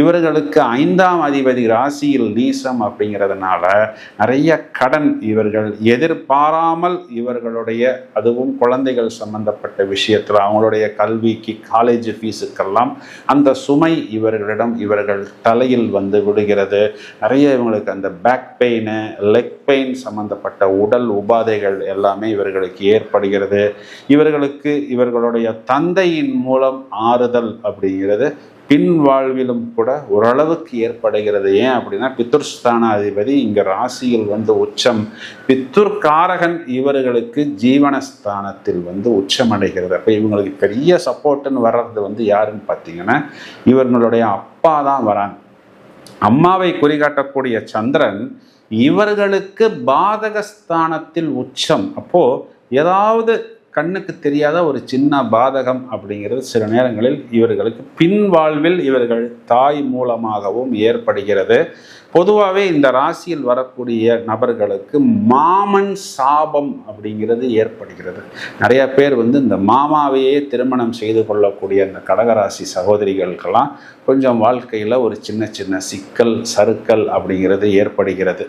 இவர்களுக்கு 5ஆம் அதிபதி ராசியில் நீசம் அப்படிங்கிறதுனால நிறைய கடன் இவர்கள் எதிர்பாராமல் இவர்களுடைய, அதுவும் குழந்தைகள் சம்பந்தப்பட்ட விஷயத்தில் அவங்களுடைய கல்விக்கு காலேஜ் ஃபீஸுக்கெல்லாம் அந்த சுமை இவர்கள் தலையில் வந்து விடுகிறது. நிறைய இவங்களுக்கு அந்த பேக் பெயின், லெக் பெயின் சம்பந்தப்பட்ட உடல் உபாதைகள் எல்லாமே இவர்களுக்கு ஏற்படுகிறது. இவர்களுக்கு இவர்களுடைய தந்தையின் மூலம் ஆறுதல் அப்படிங்கிறது பின் வாழ்விலும் கூட ஓரளவுக்கு ஏற்படுகிறது. ஏன் அப்படின்னா பித்ருஸ்தான அதிபதி இங்கே ராசியில் வந்து உச்சம், பித்ருக்காரகன் இவர்களுக்கு ஜீவனஸ்தானத்தில் வந்து உச்சமடைகிறது. அப்போ இவங்களுக்கு பெரிய சப்போர்ட்டுன்னு வர்றது வந்து யாருன்னு பார்த்தீங்கன்னா இவர்களுடைய அப்பா தான் வராங்க. அம்மாவை குறிகாட்டக்கூடிய சந்திரன் இவர்களுக்கு பாதகஸ்தானத்தில் உச்சம். அப்போது ஏதாவது கண்ணுக்கு தெரியாத ஒரு சின்ன பாதகம் அப்படிங்கிறது சில நேரங்களில் இவர்களுக்கு பின் வாழ்வில் இவர்கள் தாய் மூலமாகவும் ஏற்படுகிறது. பொதுவாகவே இந்த ராசியில் வரக்கூடிய நபர்களுக்கு மாமன் சாபம் அப்படிங்கிறது ஏற்படுகிறது. நிறைய பேர் வந்து இந்த மாமாவையே திருமணம் செய்து கொள்ளக்கூடிய இந்த கடகராசி சகோதரிகளுக்கெல்லாம் கொஞ்சம் வாழ்க்கையில் ஒரு சின்ன சின்ன சிக்கல் சறுக்கல் அப்படிங்கிறது ஏற்படுகிறது.